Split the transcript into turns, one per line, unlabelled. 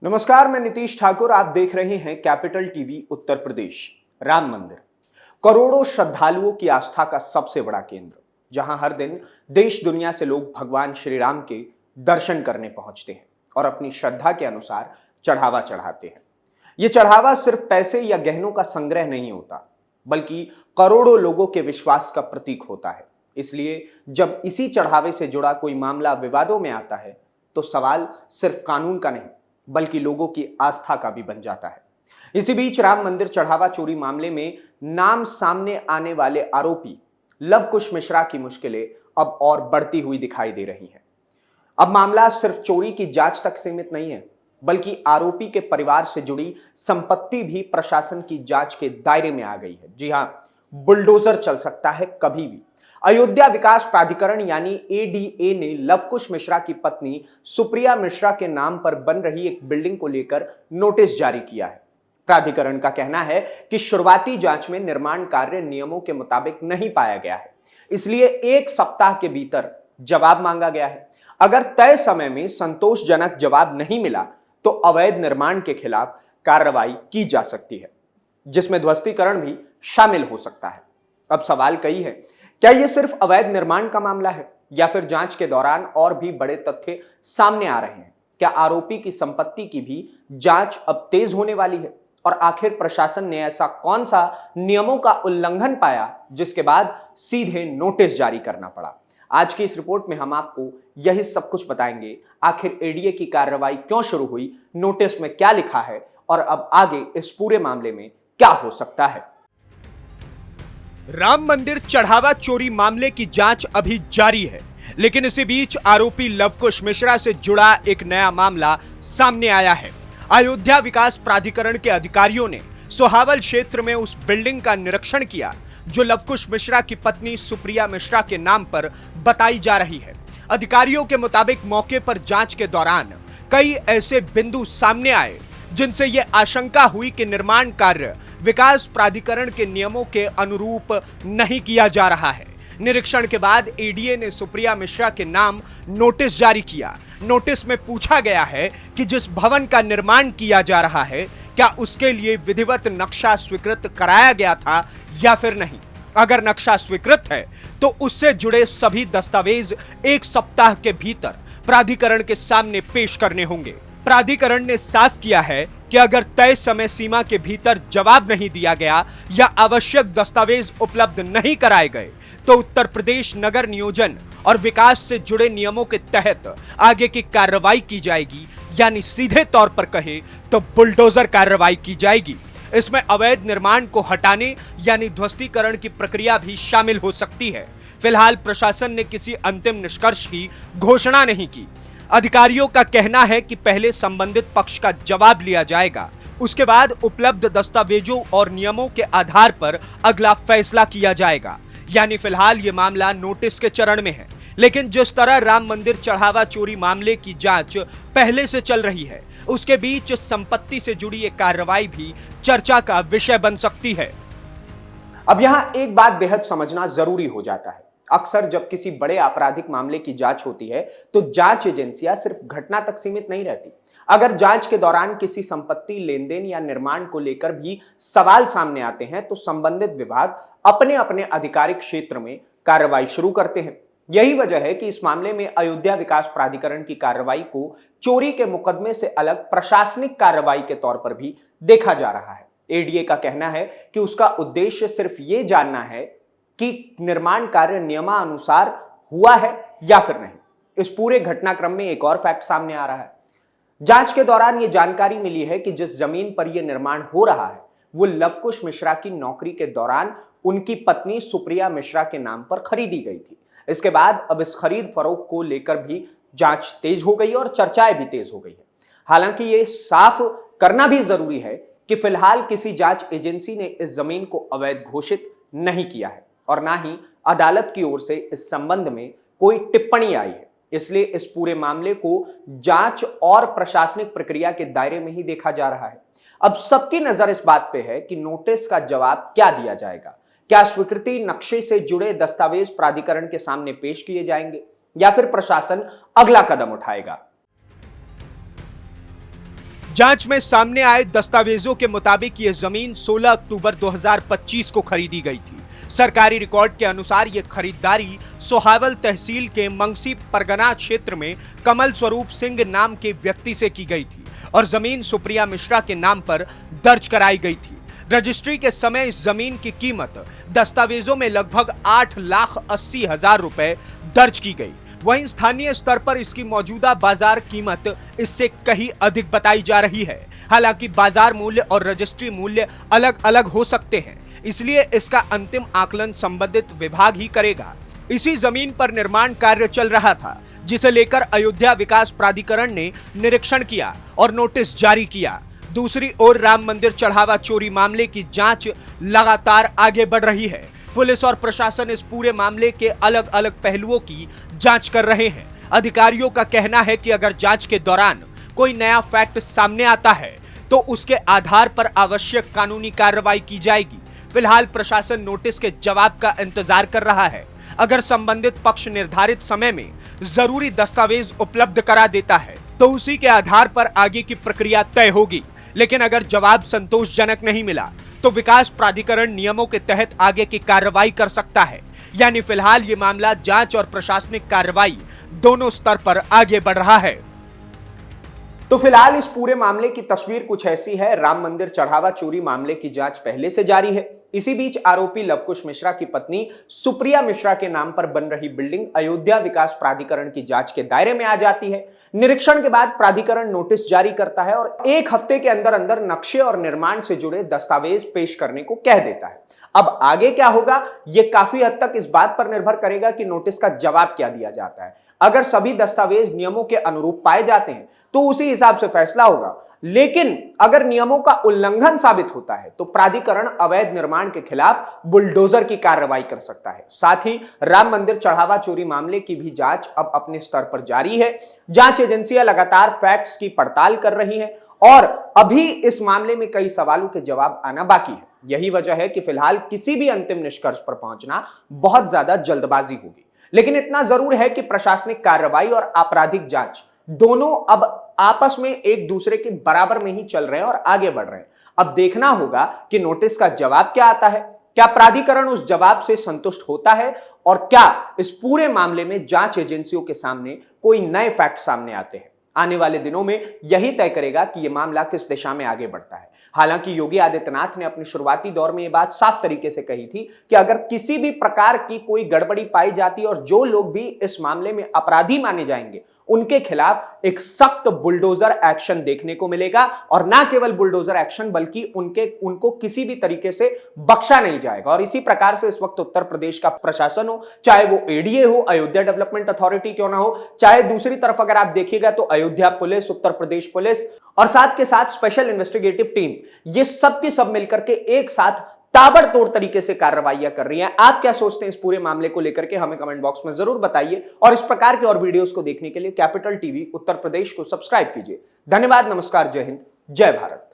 नमस्कार, मैं नीतीश ठाकुर। आप देख रहे हैं कैपिटल टीवी उत्तर प्रदेश। राम मंदिर करोड़ों श्रद्धालुओं की आस्था का सबसे बड़ा केंद्र, जहां हर दिन देश दुनिया से लोग भगवान श्री राम के दर्शन करने पहुंचते हैं और अपनी श्रद्धा के अनुसार चढ़ावा चढ़ाते हैं। ये चढ़ावा सिर्फ पैसे या गहनों का संग्रह नहीं होता, बल्कि करोड़ों लोगों के विश्वास का प्रतीक होता है। इसलिए जब इसी चढ़ावे से जुड़ा कोई मामला विवादों में आता है, तो सवाल सिर्फ कानून का नहीं, बल्कि लोगों की आस्था का भी बन जाता है। इसी बीच राम मंदिर चढ़ावा चोरी मामले में नाम सामने आने वाले आरोपी लव कुश मिश्रा की मुश्किलें अब और बढ़ती हुई दिखाई दे रही हैं। अब मामला सिर्फ चोरी की जांच तक सीमित नहीं है, बल्कि आरोपी के परिवार से जुड़ी संपत्ति भी प्रशासन की जांच के दायरे में आ गई है। जी हां, बुलडोजर चल सकता है कभी भी। अयोध्या विकास प्राधिकरण यानी एडीए ने लव कुश मिश्रा की पत्नी सुप्रिया मिश्रा के नाम पर बन रही एक बिल्डिंग को लेकर नोटिस जारी किया है। प्राधिकरण का कहना है कि शुरुआती जांच में निर्माण कार्य नियमों के मुताबिक नहीं पाया गया है, इसलिए 1 सप्ताह के भीतर जवाब मांगा गया है। अगर तय समय में संतोषजनक जवाब नहीं मिला तो अवैध निर्माण के खिलाफ कार्रवाई की जा सकती है, जिसमें ध्वस्तीकरण भी शामिल हो सकता है। अब सवाल कई है, क्या यह सिर्फ अवैध निर्माण का मामला है या फिर जांच के दौरान और भी बड़े तथ्य सामने आ रहे हैं? क्या आरोपी की संपत्ति की भी जांच अब तेज होने वाली है? और आखिर प्रशासन ने ऐसा कौन सा नियमों का उल्लंघन पाया जिसके बाद सीधे नोटिस जारी करना पड़ा? आज की इस रिपोर्ट में हम आपको यही सब कुछ बताएंगे। आखिर एडीए की कार्रवाई क्यों शुरू हुई, नोटिस में क्या लिखा है और अब आगे इस पूरे मामले में क्या हो सकता है। राम मंदिर चढ़ावा चोरी मामले की जांच अभी जारी है, लेकिन इसी बीच आरोपी लव कुश मिश्रा से जुड़ा एक नया मामला सामने आया है। अयोध्या विकास प्राधिकरण के अधिकारियों ने सोहावल क्षेत्र में उस बिल्डिंग का निरीक्षण किया जो लव कुश मिश्रा की पत्नी सुप्रिया मिश्रा के नाम पर बताई जा रही है। अधिकारियों के मुताबिक मौके पर जांच के दौरान कई ऐसे बिंदु सामने आए जिनसे यह आशंका हुई कि निर्माण कार्य विकास प्राधिकरण के नियमों के अनुरूप नहीं किया जा रहा है। निरीक्षण के बाद एडीए ने सुप्रिया मिश्रा के नाम नोटिस जारी किया। नोटिस में पूछा गया है कि जिस भवन का निर्माण किया जा रहा है, क्या उसके लिए विधिवत नक्शा स्वीकृत कराया गया था या फिर नहीं। अगर नक्शा स्वीकृत है तो उससे जुड़े सभी दस्तावेज 1 सप्ताह के भीतर प्राधिकरण के सामने पेश करने होंगे। प्राधिकरण ने साफ किया है कि अगर तय समय सीमा के भीतर जवाब नहीं दिया गया या आवश्यक दस्तावेज उपलब्ध नहीं कराए गए तो उत्तर प्रदेश नगर नियोजन और विकास से जुड़े नियमों के तहत आगे की कार्रवाई की जाएगी, यानी सीधे तौर पर कहे तो बुलडोजर कार्रवाई की जाएगी। इसमें अवैध निर्माण को हटाने यानी ध्वस्तीकरण की प्रक्रिया भी शामिल हो सकती है। फिलहाल प्रशासन ने किसी अंतिम निष्कर्ष की घोषणा नहीं की। अधिकारियों का कहना है कि पहले संबंधित पक्ष का जवाब लिया जाएगा, उसके बाद उपलब्ध दस्तावेजों और नियमों के आधार पर अगला फैसला किया जाएगा। यानी फिलहाल ये मामला नोटिस के चरण में है, लेकिन जिस तरह राम मंदिर चढ़ावा चोरी मामले की जांच पहले से चल रही है, उसके बीच संपत्ति से जुड़ी एक कार्रवाई भी चर्चा का विषय बन सकती है। अब यहां एक बात बेहद समझना जरूरी हो जाता है। अक्सर जब किसी बड़े आपराधिक मामले की जांच होती है तो जांच एजेंसियां सिर्फ घटना तक सीमित नहीं रहती। अगर जांच के दौरान किसी संपत्ति, लेनदेन या निर्माण को लेकर भी सवाल सामने आते हैं तो संबंधित विभाग अपने अपने आधिकारिक क्षेत्र में कार्रवाई शुरू करते हैं। यही वजह है कि इस मामले में अयोध्या विकास प्राधिकरण की कार्रवाई को चोरी के मुकदमे से अलग प्रशासनिक कार्रवाई के तौर पर भी देखा जा रहा है। एडीए का कहना है कि उसका उद्देश्य सिर्फ ये जानना है कि निर्माण कार्य नियमानुसार हुआ है या फिर नहीं। इस पूरे घटनाक्रम में एक और फैक्ट सामने आ रहा है। जांच के दौरान यह जानकारी मिली है कि जिस जमीन पर यह निर्माण हो रहा है वो लव कुश मिश्रा की नौकरी के दौरान उनकी पत्नी सुप्रिया मिश्रा के नाम पर खरीदी गई थी। इसके बाद अब इस खरीद फरोख्त को लेकर भी जांच तेज हो गई और चर्चाएं भी तेज हो गई है। हालांकि ये साफ करना भी जरूरी है कि फिलहाल किसी जांच एजेंसी ने इस जमीन को अवैध घोषित नहीं किया है और ना ही अदालत की ओर से इस संबंध में कोई टिप्पणी आई है। इसलिए इस पूरे मामले को जांच और प्रशासनिक प्रक्रिया के दायरे में ही देखा जा रहा है। अब सबकी नजर इस बात पे है कि नोटिस का जवाब क्या दिया जाएगा। क्या स्वीकृति नक्शे से जुड़े दस्तावेज प्राधिकरण के सामने पेश किए जाएंगे या फिर प्रशासन अगला कदम उठाएगा। जांच में सामने आए दस्तावेजों के मुताबिक ये जमीन 16 अक्टूबर 2025 को खरीदी गई थी। सरकारी रिकॉर्ड के अनुसार ये खरीदारी सोहावल तहसील के मंगसी परगना क्षेत्र में कमल स्वरूप सिंह नाम के व्यक्ति से की गई थी और जमीन सुप्रिया मिश्रा के नाम पर दर्ज कराई गई थी। रजिस्ट्री के समय इस जमीन की कीमत दस्तावेजों में लगभग 8,80,000 रुपए दर्ज की गई। वहीं स्थानीय स्तर पर इसकी मौजूदा बाजार कीमत इससे कहीं अधिक बताई जा रही है। हालांकि बाजार मूल्य और रजिस्ट्री मूल्य अलग अलग हो सकते हैं, इसलिए इसका अंतिम आकलन संबंधित विभाग ही करेगा। इसी जमीन पर निर्माण कार्य चल रहा था, जिसे लेकर अयोध्या विकास प्राधिकरण ने निरीक्षण किया और नोटिस जारी किया। दूसरी ओर राम मंदिर चढ़ावा चोरी मामले की जांच लगातार आगे बढ़ रही है। पुलिस और प्रशासन इस पूरे मामले के अलग अलग पहलुओं की जांच कर रहे हैं। अधिकारियों का कहना है कि अगर जांच के दौरान कोई नया फैक्ट सामने आता है तो उसके आधार पर आवश्यक कानूनी कार्रवाई की जाएगी। फिलहाल प्रशासन नोटिस के जवाब का इंतजार कर रहा है। अगर संबंधित पक्ष निर्धारित समय में जरूरी दस्तावेज उपलब्ध करा देता है तो उसी के आधार पर आगे की प्रक्रिया तय होगी। लेकिन अगर जवाब संतोषजनक नहीं मिला तो विकास प्राधिकरण नियमों के तहत आगे की कार्रवाई कर सकता है। यानी फिलहाल ये मामला जांच और प्रशासनिक कार्रवाई दोनों स्तर पर आगे बढ़ रहा है। तो फिलहाल इस पूरे मामले की तस्वीर कुछ ऐसी है। राम मंदिर चढ़ावा चोरी मामले की जांच पहले से जारी है। इसी बीच आरोपी लवकुश मिश्रा की पत्नी सुप्रिया मिश्रा के नाम पर बन रही बिल्डिंग अयोध्या विकास प्राधिकरण की जांच के दायरे में आ जाती है। निरीक्षण के बाद प्राधिकरण नोटिस जारी करता है और 1 हफ्ते के अंदर अंदर नक्शे और निर्माण से जुड़े दस्तावेज पेश करने को कह देता है। अब आगे क्या होगा, यह काफी हद तक इस बात पर निर्भर करेगा कि नोटिस का जवाब क्या दिया जाता है। अगर सभी दस्तावेज नियमों के अनुरूप पाए जाते हैं तो उसी हिसाब से फैसला होगा, लेकिन अगर नियमों का उल्लंघन साबित होता है तो प्राधिकरण अवैध निर्माण के खिलाफ बुलडोजर की कार्रवाई कर सकता है। साथ ही राम मंदिर चढ़ावा चोरी मामले की भी जांच अब अपने स्तर पर जारी है। जांच एजेंसियां लगातार फैक्ट्स की पड़ताल कर रही हैं और अभी इस मामले में कई सवालों के जवाब आना बाकी है। यही वजह है कि फिलहाल किसी भी अंतिम निष्कर्ष पर पहुंचना बहुत ज्यादा जल्दबाजी होगी। लेकिन इतना जरूर है कि प्रशासनिक कार्रवाई और आपराधिक जांच दोनों अब आपस में एक दूसरे के बराबर में ही चल रहे हैं और आगे बढ़ रहे हैं। अब देखना होगा कि नोटिस का जवाब क्या आता है, क्या प्राधिकरण उस जवाब से संतुष्ट होता है और क्या इस पूरे मामले में जांच एजेंसियों के सामने कोई नए फैक्ट सामने आते हैं। आने वाले दिनों में यही तय करेगा कि यह मामला किस दिशा में आगे बढ़ता है। हालांकि योगी आदित्यनाथ ने अपने शुरुआती दौर में यह बात साफ तरीके से कही थी कि अगर किसी भी प्रकार की कोई गड़बड़ी पाई जाती और जो लोग भी इस मामले में अपराधी माने जाएंगे उनके खिलाफ एक सख्त बुलडोजर एक्शन देखने को मिलेगा। और ना केवल बुलडोजर एक्शन बल्कि उनको किसी भी तरीके से बख्शा नहीं जाएगा। और इसी प्रकार से इस वक्त उत्तर प्रदेश का प्रशासन हो, चाहे वो एडीए हो, अयोध्या डेवलपमेंट अथॉरिटी क्यों ना हो, चाहे दूसरी तरफ अगर आप देखिएगा तो अयोध्या पुलिस, उत्तर प्रदेश पुलिस और साथ के साथ स्पेशल इन्वेस्टिगेटिव टीम, ये सब की सब मिलकर के एक साथ ताबड़तोड़ तरीके से कार्रवाइयां कर रही हैं। आप क्या सोचते हैं इस पूरे मामले को लेकर के, हमें कमेंट बॉक्स में जरूर बताइए। और इस प्रकार के और वीडियोस को देखने के लिए कैपिटल टीवी उत्तर प्रदेश को सब्सक्राइब कीजिए। धन्यवाद, नमस्कार, जय हिंद, जय भारत।